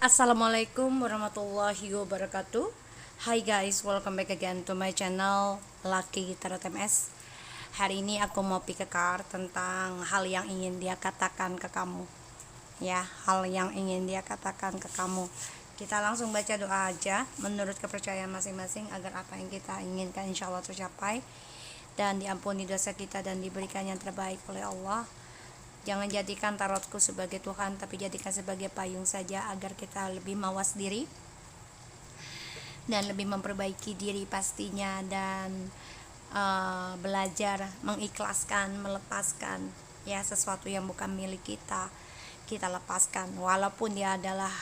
Assalamualaikum warahmatullahi wabarakatuh. Hi guys, welcome back again to my channel Lucky Tarot MS. Hari ini aku mau pick a card tentang hal yang ingin dia katakan ke kamu. Ya, hal yang ingin dia katakan ke kamu. Kita langsung baca doa aja menurut kepercayaan masing-masing agar apa yang kita inginkan insya Allah tercapai dan diampuni dosa kita dan diberikan yang terbaik oleh Allah. Jangan jadikan tarotku sebagai Tuhan, tapi jadikan sebagai payung saja agar kita lebih mawas diri dan lebih memperbaiki diri pastinya, dan belajar mengikhlaskan, melepaskan ya sesuatu yang bukan milik kita. Kita lepaskan walaupun dia adalah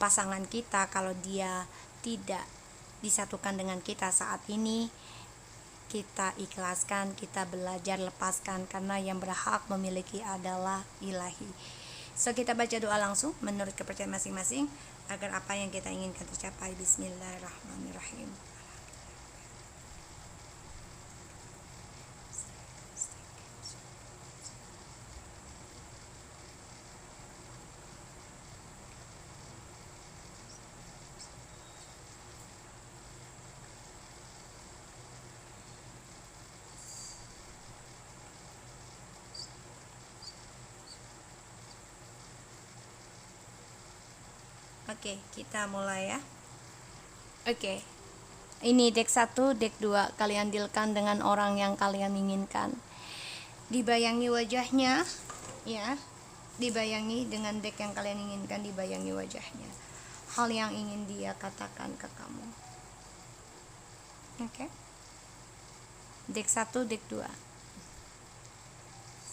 pasangan kita. Kalau dia tidak disatukan dengan kita saat ini, kita ikhlaskan, kita belajar lepaskan, karena yang berhak memiliki adalah ilahi. So kita baca doa langsung menurut kepercayaan masing-masing agar apa yang kita inginkan tercapai. Bismillahirrahmanirrahim. Oke, kita mulai ya. Oke. Ini deck 1, deck 2. Kalian dealkan dengan orang yang kalian inginkan. Dibayangi wajahnya ya. Dibayangi dengan deck yang kalian inginkan, dibayangi wajahnya. Hal yang ingin dia katakan ke kamu. Oke. Deck 1, deck 2.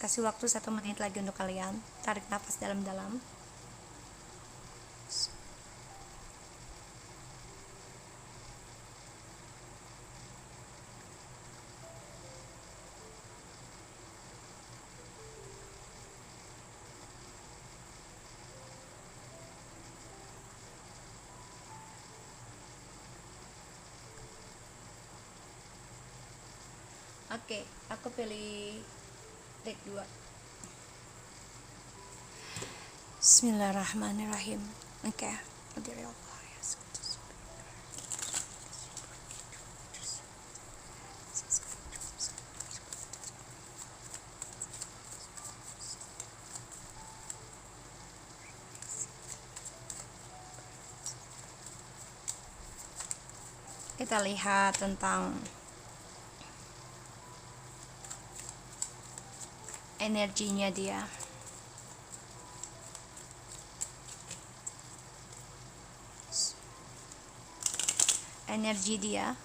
Kasih waktu 1 menit lagi untuk kalian. Tarik nafas dalam-dalam. Oke, aku pilih deck 2. Bismillahirrahmanirrahim. Oke, dari Allah ya. Kita lihat tentang energinya dia. Energi dia,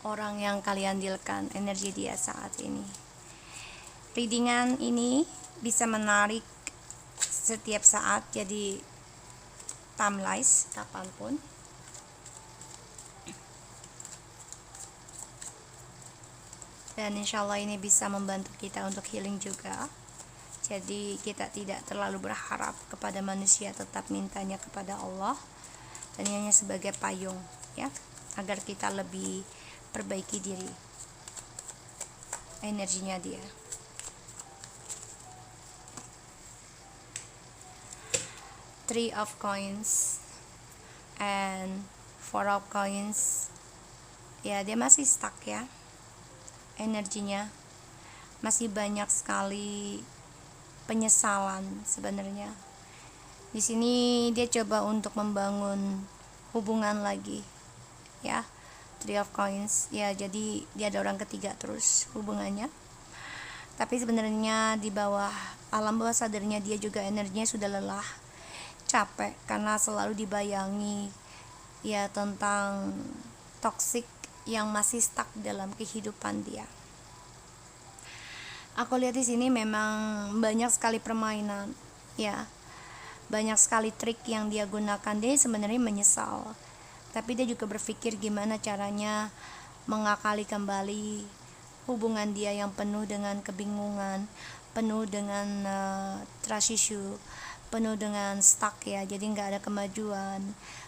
orang yang kalian dealkan, energi dia saat ini. Readingan ini bisa menarik setiap saat, jadi timeless kapanpun. Dan insya Allah ini bisa membantu kita untuk healing juga. Jadi kita tidak terlalu berharap kepada manusia, tetap mintanya kepada Allah. Dan hanya sebagai payung ya, agar kita lebih perbaiki diri. Energinya dia. Three of coins and four of coins. Ya, dia masih stuck ya. Energinya masih banyak sekali penyesalan sebenarnya. Di sini dia coba untuk membangun hubungan lagi ya. Three of coins ya, jadi dia ada orang ketiga terus hubungannya. Tapi sebenarnya di bawah alam bawah sadarnya dia juga energinya sudah lelah, capek, karena selalu dibayangi ya tentang toxic yang masih stuck dalam kehidupan dia. Aku lihat di sini memang banyak sekali permainan ya, banyak sekali trik yang dia gunakan. Dia sebenarnya menyesal, tapi dia juga berpikir gimana caranya mengakali kembali hubungan dia yang penuh dengan kebingungan, penuh dengan trust issue, penuh dengan stuck ya, jadi nggak ada kemajuan,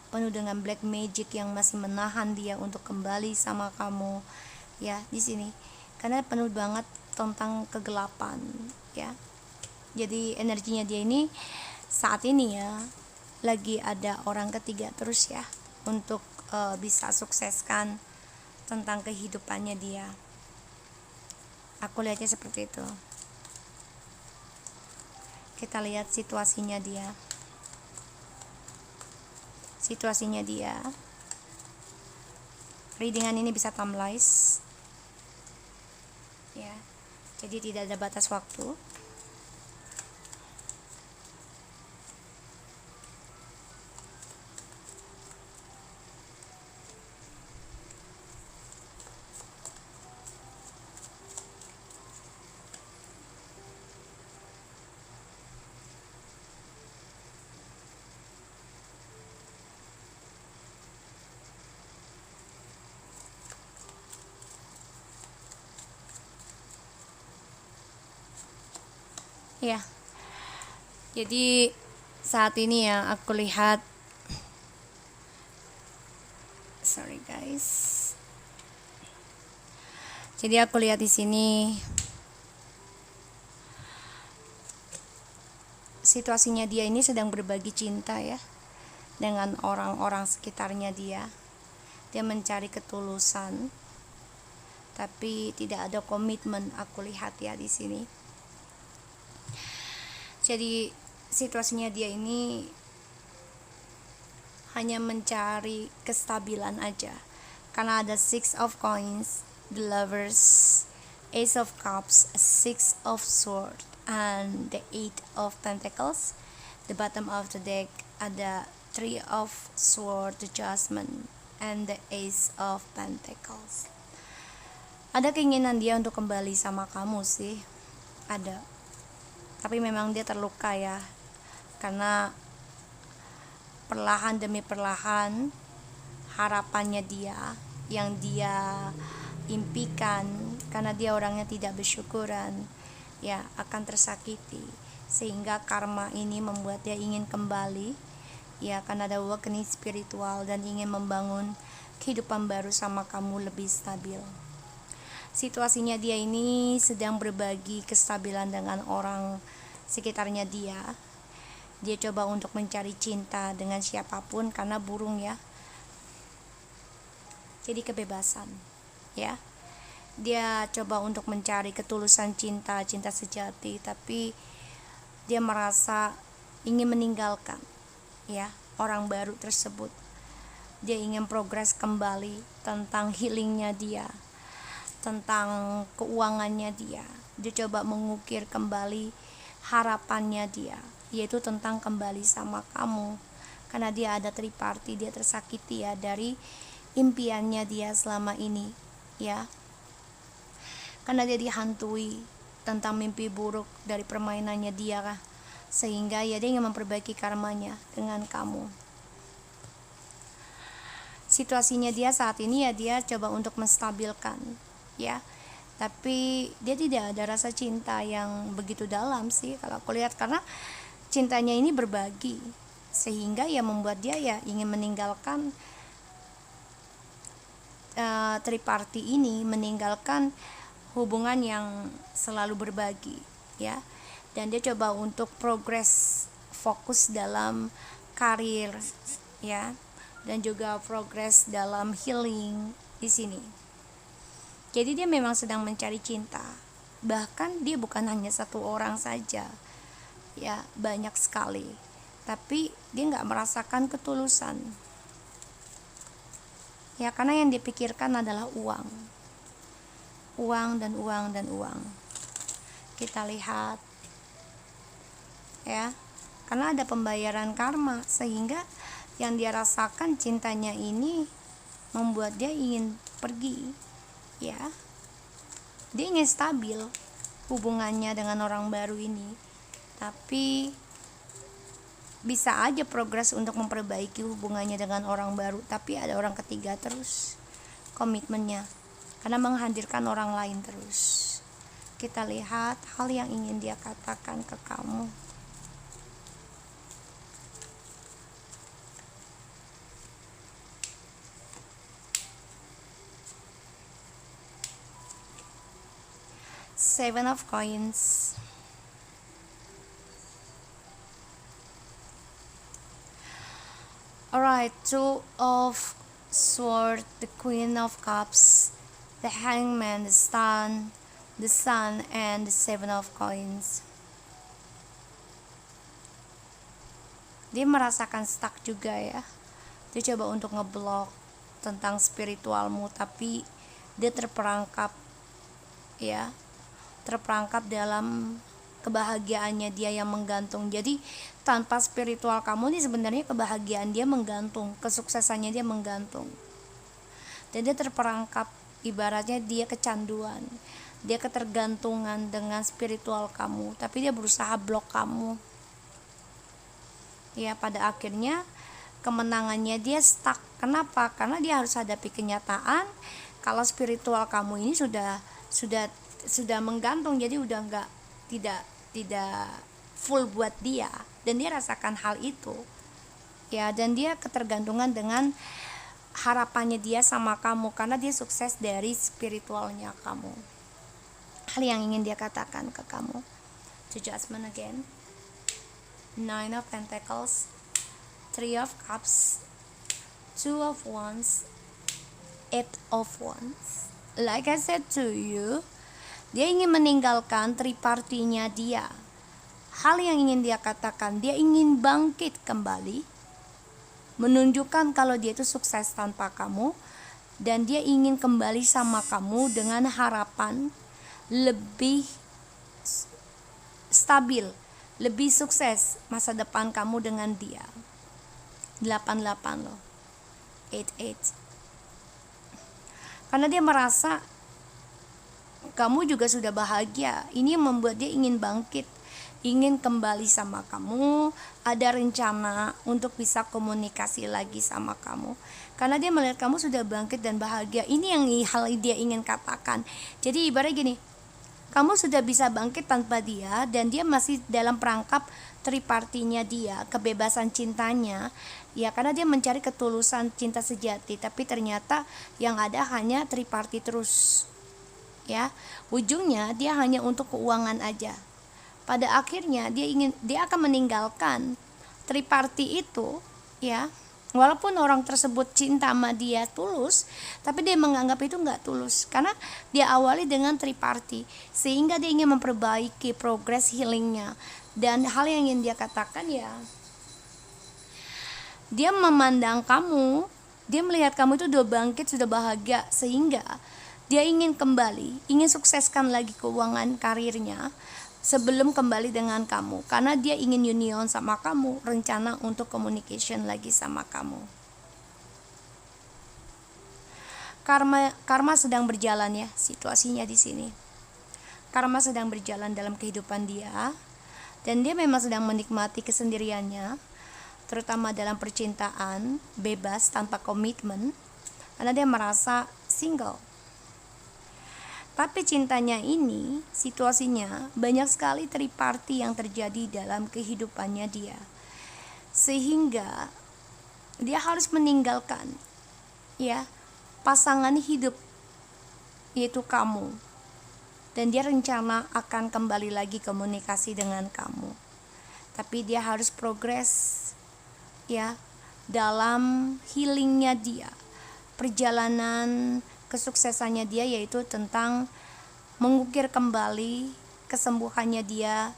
penuh dengan black magic yang masih menahan dia untuk kembali sama kamu ya di sini, karena penuh banget tentang kegelapan ya. Jadi energinya dia ini saat ini ya lagi ada orang ketiga terus ya untuk bisa sukseskan tentang kehidupannya dia. Aku lihatnya seperti itu. Kita lihat situasinya dia. Readingan ini bisa timeless ya, jadi tidak ada batas waktu. Ya, jadi saat ini ya aku lihat, sorry guys. Jadi aku lihat di sini situasinya dia ini sedang berbagi cinta ya dengan orang-orang sekitarnya dia. Dia mencari ketulusan, tapi tidak ada komitmen. Aku lihat ya di sini. Jadi situasinya dia ini hanya mencari kestabilan aja, karena ada Six of Coins, the Lovers, Ace of Cups, Six of Swords, and the Eight of Pentacles. The bottom of the deck ada Three of Swords, the Judgment, and the Ace of Pentacles. Ada keinginan dia untuk kembali sama kamu sih, ada. Tapi memang dia terluka ya, karena perlahan demi perlahan harapannya dia yang dia impikan, karena dia orangnya tidak bersyukuran ya, akan tersakiti, sehingga karma ini membuat dia ingin kembali ya, karena ada awakening spiritual dan ingin membangun kehidupan baru sama kamu lebih stabil. Situasinya dia ini sedang berbagi kestabilan dengan orang sekitarnya dia. Dia coba untuk mencari cinta dengan siapapun karena burung ya. Jadi kebebasan ya. Dia coba untuk mencari ketulusan cinta sejati, tapi dia merasa ingin meninggalkan ya orang baru tersebut. Dia ingin progres kembali tentang healingnya dia, tentang keuangannya dia. Dia coba mengukir kembali harapannya dia, yaitu tentang kembali sama kamu, karena dia ada triparty. Dia tersakiti ya dari impiannya dia selama ini ya, karena dia dihantui tentang mimpi buruk dari permainannya dia kah, sehingga ya dia ingin memperbaiki karmanya dengan kamu. Situasinya dia saat ini ya, dia coba untuk menstabilkan ya, tapi dia tidak ada rasa cinta yang begitu dalam sih kalau aku lihat, karena cintanya ini berbagi, sehingga ya membuat dia ya ingin meninggalkan triparty ini, meninggalkan hubungan yang selalu berbagi ya, dan dia coba untuk progres, fokus dalam karir ya, dan juga progres dalam healing di sini. Jadi dia memang sedang mencari cinta, bahkan dia bukan hanya satu orang saja ya, banyak sekali, tapi dia nggak merasakan ketulusan ya, karena yang dipikirkan adalah uang dan uang dan uang. Kita lihat ya, karena ada pembayaran karma, sehingga yang dia rasakan cintanya ini membuat dia ingin pergi ya. Dia ingin stabil hubungannya dengan orang baru ini, tapi bisa aja progres untuk memperbaiki hubungannya dengan orang baru, tapi ada orang ketiga terus komitmennya, karena menghadirkan orang lain terus. Kita lihat hal yang ingin dia katakan ke kamu. Seven of Coins, Alright, Two of Swords, the Queen of Cups, the Hangman, the Sun, and the Seven of Coins. Dia merasakan stuck juga ya. Dia coba untuk ngeblok tentang spiritualmu, tapi dia terperangkap ya, terperangkap dalam kebahagiaannya dia yang menggantung. Jadi tanpa spiritual kamu nih sebenarnya kebahagiaan dia menggantung, kesuksesannya dia menggantung. Dan dia terperangkap, ibaratnya dia kecanduan, dia ketergantungan dengan spiritual kamu, tapi dia berusaha blok kamu. Ya, pada akhirnya kemenangannya dia stuck. Kenapa? Karena dia harus hadapi kenyataan kalau spiritual kamu ini sudah menggantung, jadi udah tidak full buat dia, dan dia rasakan hal itu ya, dan dia ketergantungan dengan harapannya dia sama kamu karena dia sukses dari spiritualnya kamu. Hal yang ingin dia katakan ke kamu. The Judgment again, Nine of Pentacles, Three of Cups, Two of Wands, Eight of Wands. Like I said to you, dia ingin meninggalkan tripartinya dia. Hal yang ingin dia katakan, dia ingin bangkit kembali, menunjukkan kalau dia itu sukses tanpa kamu, dan dia ingin kembali sama kamu dengan harapan lebih stabil, lebih sukses masa depan kamu dengan dia. 88 loh, 88. Karena dia merasa kamu juga sudah bahagia. Ini yang membuat dia ingin bangkit, ingin kembali sama kamu, ada rencana untuk bisa komunikasi lagi sama kamu. Karena dia melihat kamu sudah bangkit dan bahagia. Ini yang hal dia ingin katakan. Jadi ibarat gini, kamu sudah bisa bangkit tanpa dia, dan dia masih dalam perangkap tripartinya dia, kebebasan cintanya. Ya, karena dia mencari ketulusan cinta sejati, tapi ternyata yang ada hanya triparti terus. Ya, ujungnya dia hanya untuk keuangan aja. Pada akhirnya dia akan meninggalkan triparti itu ya. Walaupun orang tersebut cinta sama dia tulus, tapi dia menganggap itu nggak tulus karena dia awali dengan triparti, sehingga dia ingin memperbaiki progres healingnya. Dan hal yang ingin dia katakan ya, dia memandang kamu, dia melihat kamu itu sudah bangkit, sudah bahagia, sehingga dia ingin kembali, ingin sukseskan lagi keuangan karirnya sebelum kembali dengan kamu, karena dia ingin union sama kamu, rencana untuk communication lagi sama kamu. Karma sedang berjalan ya, situasinya di sini. Karma sedang berjalan dalam kehidupan dia, dan dia memang sedang menikmati kesendiriannya, terutama dalam percintaan, bebas tanpa komitmen, karena dia merasa single. Tapi cintanya ini, situasinya banyak sekali triparti yang terjadi dalam kehidupannya dia, sehingga dia harus meninggalkan ya pasangan hidup, yaitu kamu, dan dia rencana akan kembali lagi komunikasi dengan kamu. Tapi dia harus progres ya dalam healingnya dia, perjalanan kesuksesannya dia, yaitu tentang mengukir kembali kesembuhannya dia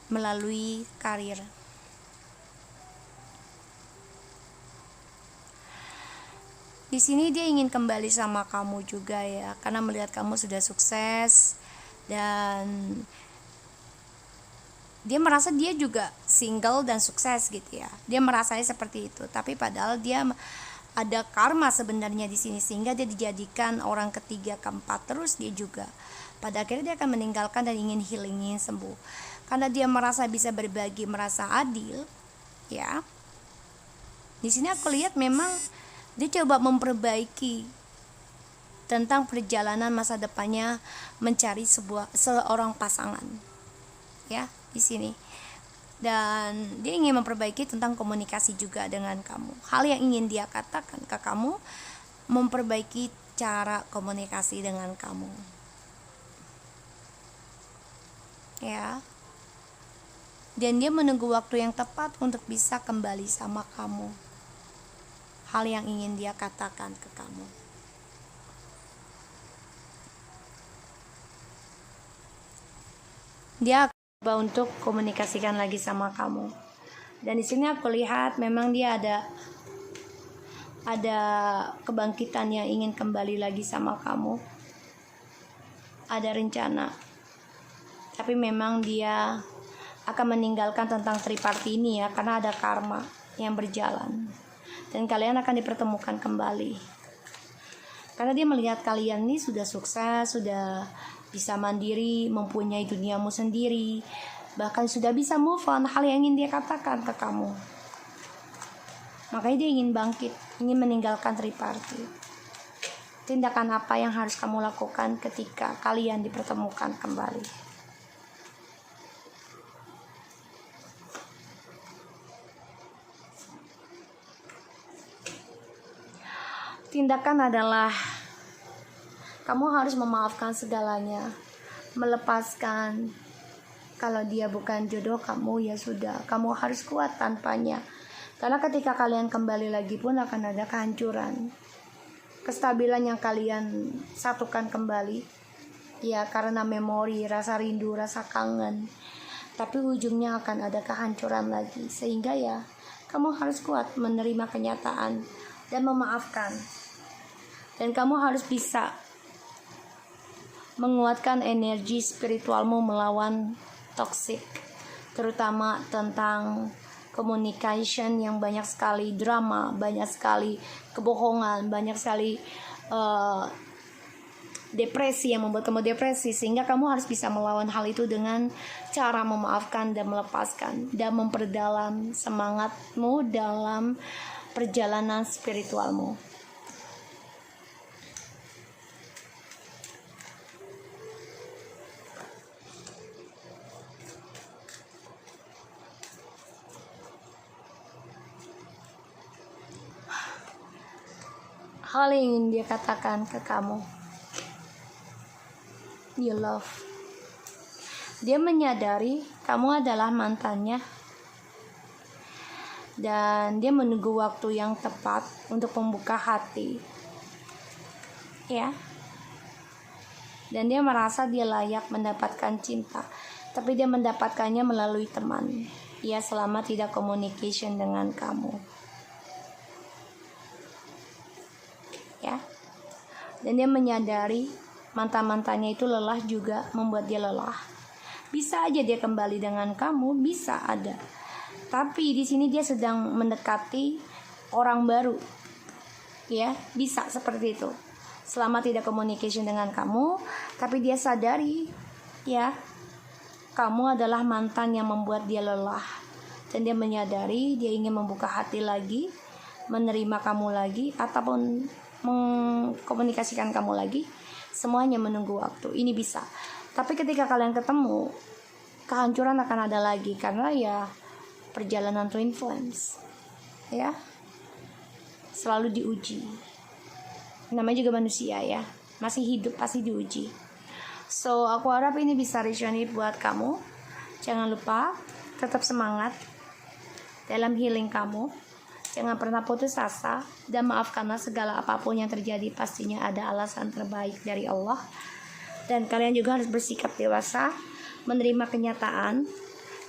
melalui karir. Di sini dia ingin kembali sama kamu juga ya, karena melihat kamu sudah sukses, dan dia merasa dia juga single dan sukses gitu ya. Dia merasanya seperti itu, tapi padahal dia ada karma sebenarnya di sini, sehingga dia dijadikan orang ketiga, keempat, terus dia juga pada akhirnya dia akan meninggalkan dan ingin healing, ingin sembuh, karena dia merasa bisa berbagi, merasa adil ya. Di sini aku lihat memang dia coba memperbaiki tentang perjalanan masa depannya, mencari seorang pasangan ya di sini. Dan dia ingin memperbaiki tentang komunikasi juga dengan kamu. Hal yang ingin dia katakan ke kamu, memperbaiki cara komunikasi dengan kamu ya. Dan dia menunggu waktu yang tepat untuk bisa kembali sama kamu. hal yang ingin dia katakan ke kamu. Dia akan coba untuk komunikasikan lagi sama kamu. Dan di sini aku lihat memang dia ada kebangkitan yang ingin kembali lagi sama kamu. Ada rencana. Tapi memang dia akan meninggalkan tentang triparti ini ya, karena ada karma yang berjalan. Dan kalian akan dipertemukan kembali. Karena dia melihat kalian ini sudah sukses, sudah bisa mandiri, mempunyai duniamu sendiri, bahkan sudah bisa move on, hal yang ingin dia katakan ke kamu. Makanya dia ingin bangkit, ingin meninggalkan triparti. Tindakan apa yang harus kamu lakukan ketika kalian dipertemukan kembali? Tindakan adalah kamu harus memaafkan segalanya, melepaskan. Kalau dia bukan jodoh kamu, ya sudah, kamu harus kuat tanpanya. Karena ketika kalian kembali lagi pun akan ada kehancuran. Kestabilan yang kalian satukan kembali, ya karena memori, rasa rindu, rasa kangen. Tapi ujungnya akan ada kehancuran lagi. Sehingga ya, kamu harus kuat menerima kenyataan dan memaafkan. Dan kamu harus bisa menguatkan energi spiritualmu melawan toxic, terutama tentang communication yang banyak sekali drama, banyak sekali kebohongan, banyak sekali depresi yang membuat kamu depresi. Sehingga kamu harus bisa melawan hal itu dengan cara memaafkan dan melepaskan, dan memperdalam semangatmu dalam perjalanan spiritualmu. Hal yang ingin dia katakan ke kamu, you love. Dia menyadari kamu adalah mantannya, dan dia menunggu waktu yang tepat untuk membuka hati, ya. Dan dia merasa dia layak mendapatkan cinta, tapi dia mendapatkannya melalui teman, ya, selama tidak communication dengan kamu. Ya, dan dia menyadari mantan-mantannya itu lelah juga, membuat dia lelah. Bisa aja dia kembali dengan kamu, bisa ada. Tapi di sini dia sedang mendekati orang baru, ya, bisa seperti itu. Selama tidak communication dengan kamu, tapi dia sadari, ya, kamu adalah mantan yang membuat dia lelah, dan dia menyadari dia ingin membuka hati lagi, menerima kamu lagi, ataupun mengkomunikasikan kamu lagi. Semuanya menunggu waktu. Ini bisa. Tapi ketika kalian ketemu, kehancuran akan ada lagi, karena ya perjalanan twin flames, ya, selalu diuji. Namanya juga manusia, ya, masih hidup pasti diuji. So aku harap ini bisa resonate buat kamu. Jangan lupa tetap semangat dalam healing kamu. Jangan pernah putus asa, dan maafkanlah segala apapun yang terjadi. Pastinya ada alasan terbaik dari Allah. Dan kalian juga harus bersikap dewasa, menerima kenyataan.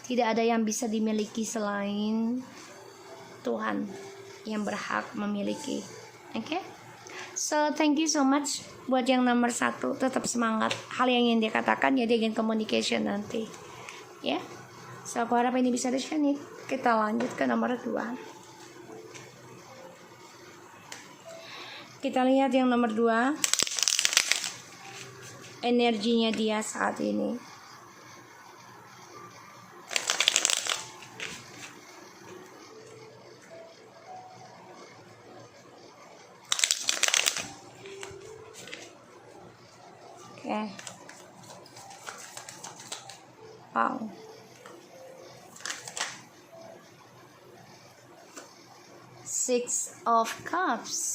Tidak ada yang bisa dimiliki selain Tuhan yang berhak memiliki. Oke? So thank you so much. Buat yang nomor 1, tetap semangat. Hal yang ingin dia katakan, ya, dia ingin communication nanti, ya. So aku harap ini bisa resonate. Kita lanjut ke nomor 2. Kita lihat yang nomor 2. Energinya dia saat ini. Oke. Wow. Six of Cups.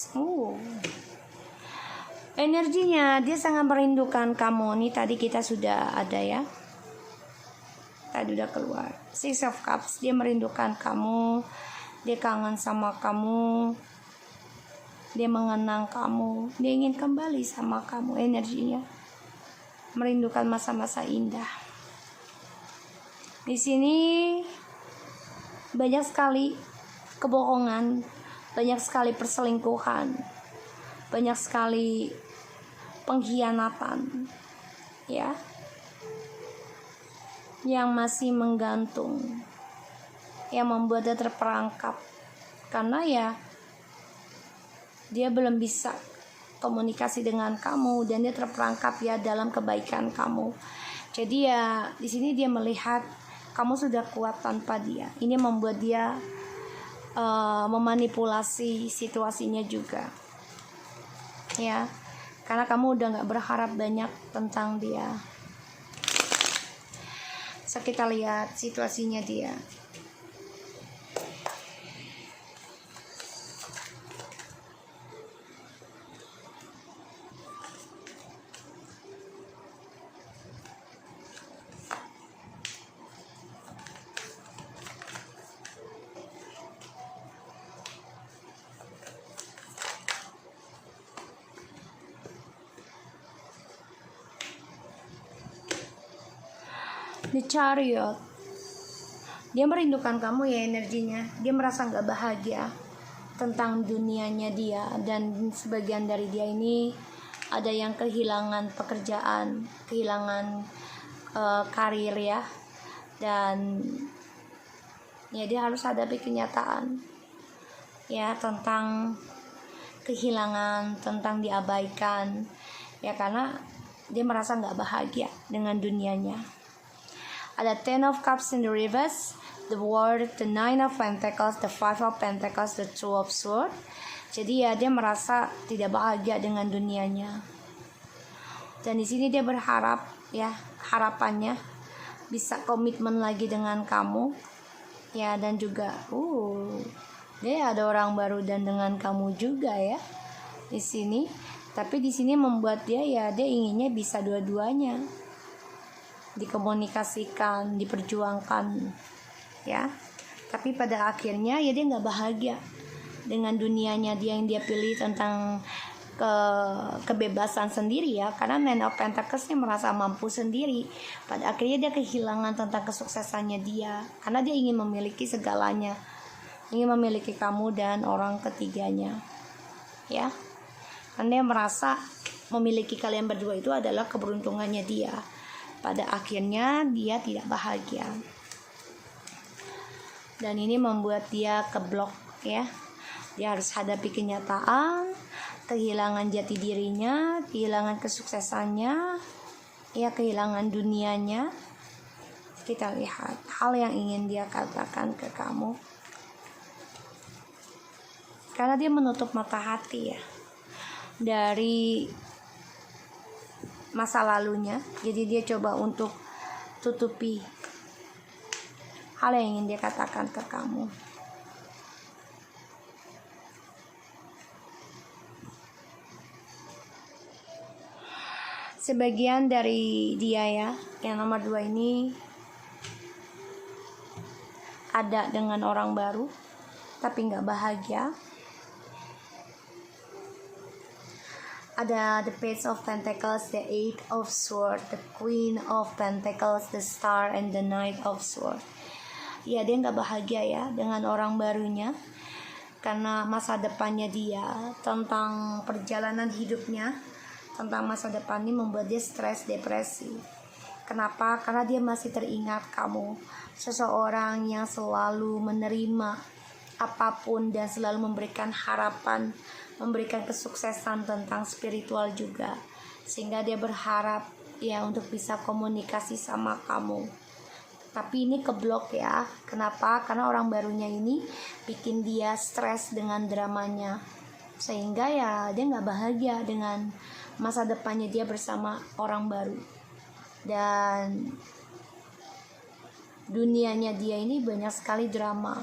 Energinya dia sangat merindukan kamu. Nih tadi kita sudah ada, ya. Tadi udah keluar. Six of Cups. Dia merindukan kamu. Dia kangen sama kamu. Dia mengenang kamu, dia ingin kembali sama kamu, energinya merindukan masa-masa indah. Di sini banyak sekali kebohongan, banyak sekali perselingkuhan, banyak sekali pengkhianatan, ya, yang masih menggantung, yang membuat dia terperangkap, karena ya dia belum bisa komunikasi dengan kamu dan dia terperangkap ya dalam kebaikan kamu. Jadi ya di sini dia melihat kamu sudah kuat tanpa dia. Ini membuat dia memanipulasi situasinya juga, ya, karena kamu udah nggak berharap banyak tentang dia. So kita lihat situasinya dia. The Chariot, dia merindukan kamu ya energinya. Dia merasa gak bahagia tentang dunianya dia. Dan sebagian dari dia ini ada yang kehilangan pekerjaan, kehilangan karir ya. Dan ya dia harus hadapi kenyataan ya tentang kehilangan, tentang diabaikan ya, karena dia merasa gak bahagia dengan dunianya. Ada Ten of Cups in the reverse, the World, the Nine of Pentacles, the Five of Pentacles, the Two of Swords. Jadi ya dia merasa tidak bahagia dengan dunianya. Dan di sini dia berharap ya, harapannya bisa komitmen lagi dengan kamu ya, dan juga dia ada orang baru dan dengan kamu juga ya di sini. Tapi di sini membuat dia ya dia inginnya bisa dua-duanya, dikomunikasikan, diperjuangkan ya. Tapi pada akhirnya ya dia nggak bahagia dengan dunianya dia yang dia pilih tentang kebebasan sendiri ya, karena Man of Pentacles merasa mampu sendiri. Pada akhirnya dia kehilangan tentang kesuksesannya dia, karena dia ingin memiliki segalanya, ingin memiliki kamu dan orang ketiganya ya. Karena dia merasa memiliki kalian berdua itu adalah keberuntungannya dia. Pada akhirnya dia tidak bahagia. Dan ini membuat dia keblok ya. Dia harus hadapi kenyataan, kehilangan jati dirinya, kehilangan kesuksesannya, ya kehilangan dunianya. Kita lihat hal yang ingin dia katakan ke kamu. Karena dia menutup mata hati ya dari masa lalunya, jadi dia coba untuk tutupi hal yang ingin dia katakan ke kamu. Sebagian dari dia ya, yang nomor 2 ini ada dengan orang baru tapi nggak bahagia. Ada the Page of Pentacles, the Eight of Swords, the Queen of Pentacles, the Star, and the Knight of Swords. Ya dia nggak bahagia ya dengan orang barunya, karena masa depannya dia, tentang perjalanan hidupnya, tentang masa depan ini membuat dia stres, depresi. Kenapa? Karena dia masih teringat kamu, seseorang yang selalu menerima apapun dan selalu memberikan harapan, memberikan kesuksesan tentang spiritual juga, sehingga dia berharap ya untuk bisa komunikasi sama kamu. Tapi ini keblok ya. Kenapa? Karena orang barunya ini bikin dia stres dengan dramanya, sehingga ya dia nggak bahagia dengan masa depannya dia bersama orang baru. Dan dunianya dia ini banyak sekali drama,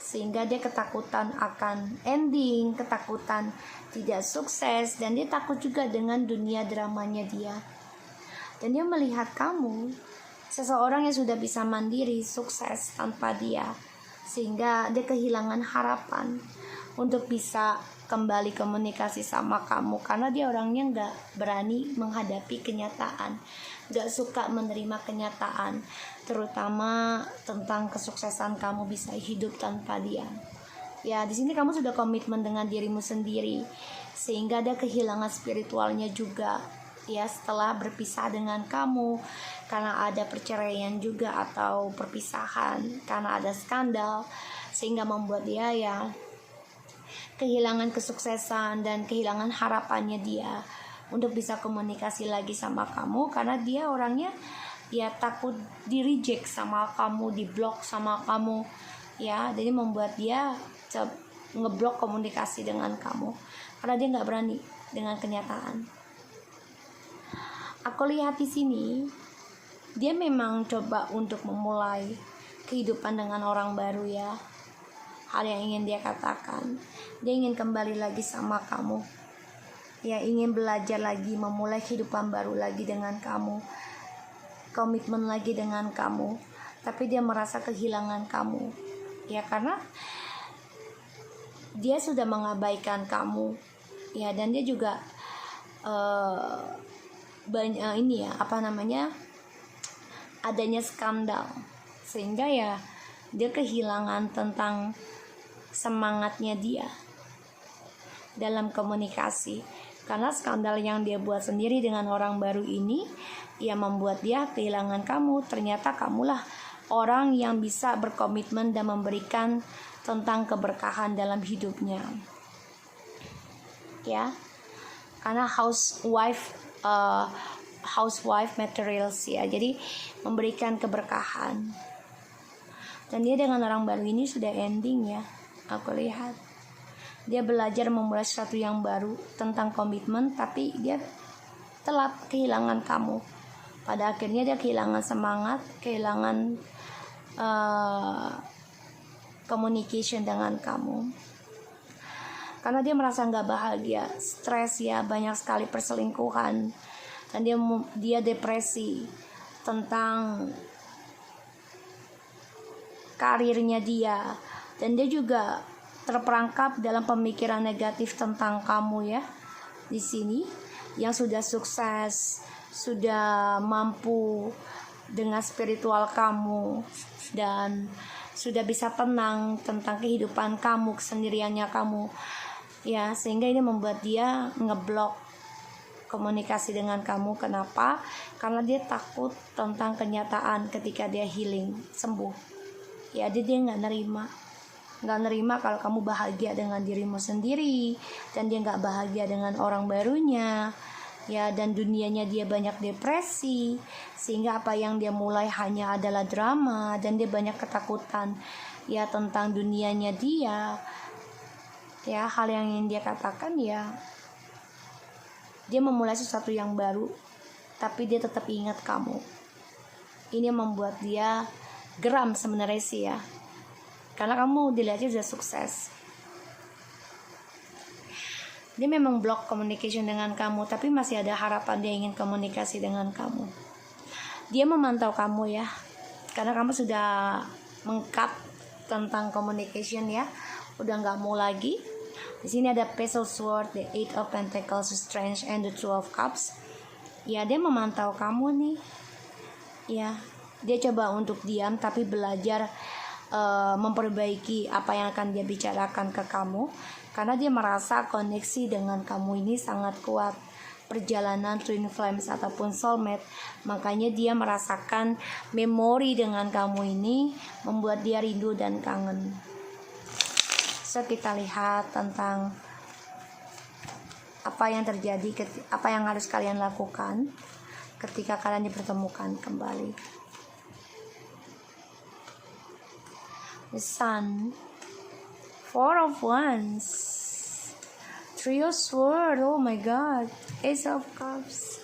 sehingga dia ketakutan akan ending, ketakutan tidak sukses, dan dia takut juga dengan dunia dramanya dia. Dan dia melihat kamu seseorang yang sudah bisa mandiri, sukses tanpa dia, sehingga dia kehilangan harapan untuk bisa kembali komunikasi sama kamu, karena dia orangnya nggak berani menghadapi kenyataan, nggak suka menerima kenyataan, terutama tentang kesuksesan kamu bisa hidup tanpa dia. Ya, di sini kamu sudah komitmen dengan dirimu sendiri, sehingga ada kehilangan spiritualnya juga. Ya, setelah berpisah dengan kamu karena ada perceraian juga atau perpisahan karena ada skandal, sehingga membuat dia ya kehilangan kesuksesan dan kehilangan harapannya dia untuk bisa komunikasi lagi sama kamu, karena dia orangnya ya takut di reject sama kamu, di block sama kamu ya. Jadi membuat dia ngeblok komunikasi dengan kamu karena dia nggak berani dengan kenyataan. Aku lihat di sini dia memang coba untuk memulai kehidupan dengan orang baru ya. Hal yang ingin dia katakan, dia ingin kembali lagi sama kamu ya, ingin belajar lagi, memulai kehidupan baru lagi dengan kamu, komitmen lagi dengan kamu. Tapi dia merasa kehilangan kamu ya, karena dia sudah mengabaikan kamu ya, dan dia juga banyak adanya skandal, sehingga ya dia kehilangan tentang semangatnya dia dalam komunikasi, karena skandal yang dia buat sendiri dengan orang baru ini ya membuat dia kehilangan kamu. Ternyata kamulah orang yang bisa berkomitmen dan memberikan tentang keberkahan dalam hidupnya ya, karena housewife materials ya, jadi memberikan keberkahan. Dan dia dengan orang baru ini sudah ending ya. Aku lihat dia belajar memulai sesuatu yang baru tentang komitmen, tapi dia telat, kehilangan kamu. Pada akhirnya dia kehilangan semangat, kehilangan communication dengan kamu, karena dia merasa nggak bahagia, stres ya, banyak sekali perselingkuhan, dan dia depresi tentang karirnya dia, dan dia juga terperangkap dalam pemikiran negatif tentang kamu ya. Di sini yang sudah sukses, sudah mampu dengan spiritual kamu, dan sudah bisa tenang tentang kehidupan kamu, kesendiriannya kamu ya, sehingga ini membuat dia ngeblok komunikasi dengan kamu. Kenapa? Karena dia takut tentang kenyataan ketika dia healing, sembuh ya. Dia nggak nerima kalau kamu bahagia dengan dirimu sendiri, dan dia nggak bahagia dengan orang barunya ya, dan dunianya dia banyak depresi, sehingga apa yang dia mulai hanya adalah drama, dan dia banyak ketakutan ya tentang dunianya dia ya. Hal yang ingin dia katakan ya, dia memulai sesuatu yang baru, tapi dia tetap ingat kamu. Ini membuat dia geram sebenarnya sih ya, karena kamu dilihatnya sudah sukses. Dia memang block communication dengan kamu, tapi masih ada harapan dia ingin komunikasi dengan kamu. Dia memantau kamu ya, karena kamu sudah meng-cut tentang communication ya, udah nggak mau lagi. Di sini ada Page of Swords, the Eight of Pentacles, Strength, and the Two of Cups. Ya, dia memantau kamu nih. Ya, dia coba untuk diam, tapi belajar memperbaiki apa yang akan dia bicarakan ke kamu, karena dia merasa koneksi dengan kamu ini sangat kuat, perjalanan twin flames ataupun soulmate. Makanya dia merasakan memori dengan kamu ini membuat dia rindu dan kangen. So kita lihat tentang apa yang terjadi, apa yang harus kalian lakukan ketika kalian dipertemukan kembali. The Sun, Four of Wands, Three of Swords, oh my God, Ace of Cups.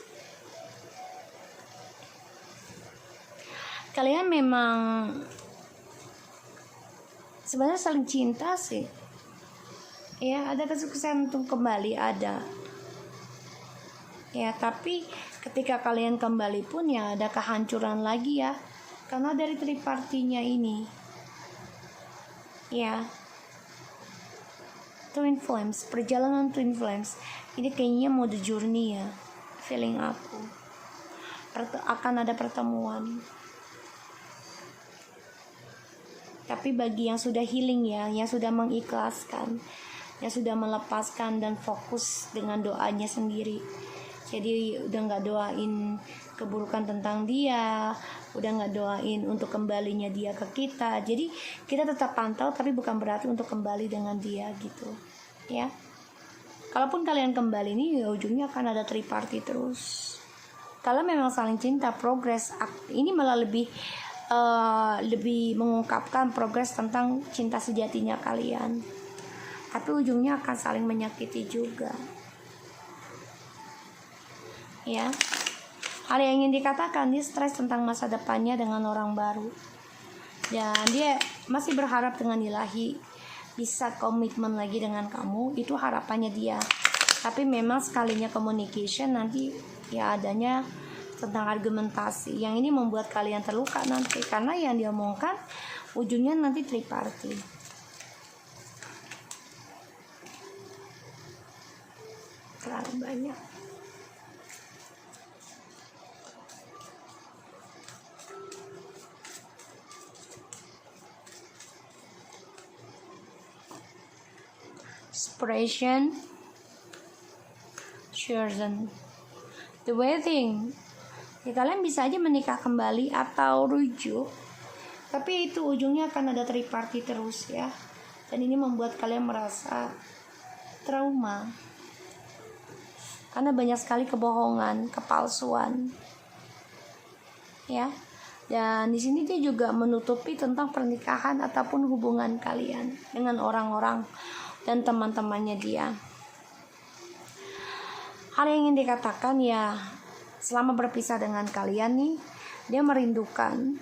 Kalian memang sebenarnya saling cinta sih. Ya, ada kesuksesan untuk kembali, ada. Ya, tapi ketika kalian kembali pun ya ada kehancuran lagi ya, karena dari tripartinya ini. Ya, twin flames, perjalanan twin flames. Ini kayaknya mau the journey ya, feeling aku. Akan ada pertemuan. Tapi bagi yang sudah healing ya, yang sudah mengikhlaskan, yang sudah melepaskan dan fokus dengan doanya sendiri. Jadi udah gak doain keburukan tentang dia, udah gak doain untuk kembalinya dia ke kita. Jadi kita tetap pantau, tapi bukan berarti untuk kembali dengan dia gitu ya. Kalaupun kalian kembali nih, ya ujungnya akan ada triparty terus. Kalau memang saling cinta, progres ini malah lebih mengungkapkan progres tentang cinta sejatinya kalian. Tapi ujungnya akan saling menyakiti juga ya. Hal yang ingin dikatakan, dia stres tentang masa depannya dengan orang baru, dan dia masih berharap dengan ilahi bisa komitmen lagi dengan kamu. Itu harapannya dia. Tapi memang sekalinya communication, nanti ya adanya tentang argumentasi. Yang ini membuat kalian terluka nanti, karena yang dia omongkan ujungnya nanti triparty. Terlalu banyak. Separation, chosen, the wedding. Ya kalian bisa aja menikah kembali atau rujuk, tapi itu ujungnya akan ada triparty terus ya. Dan ini membuat kalian merasa trauma, karena banyak sekali kebohongan, kepalsuan ya. Dan di sini dia juga menutupi tentang pernikahan ataupun hubungan kalian dengan orang-orang dan teman-temannya dia. Hal yang ingin dikatakan ya, selama berpisah dengan kalian nih, dia merindukan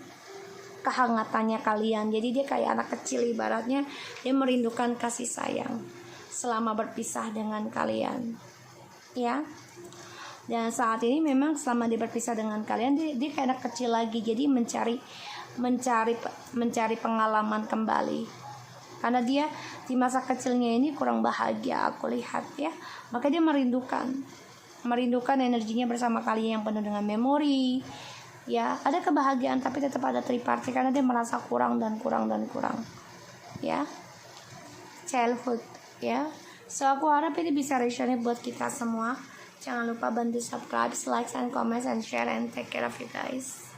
kehangatannya kalian. Jadi dia kayak anak kecil ibaratnya, dia merindukan kasih sayang selama berpisah dengan kalian ya. Dan saat ini memang selama dia berpisah dengan kalian, dia kayak anak kecil lagi. Jadi mencari pengalaman kembali. Karena dia di masa kecilnya ini kurang bahagia, aku lihat ya. Maka dia merindukan energinya bersama kalian yang penuh dengan memori. Ya, ada kebahagiaan tapi tetap ada triparty karena dia merasa kurang dan kurang. Ya. Childhood, ya. So aku harap ini bisa resonate buat kita semua. Jangan lupa bantu subscribe, like, and comment, and share, and take care of you guys.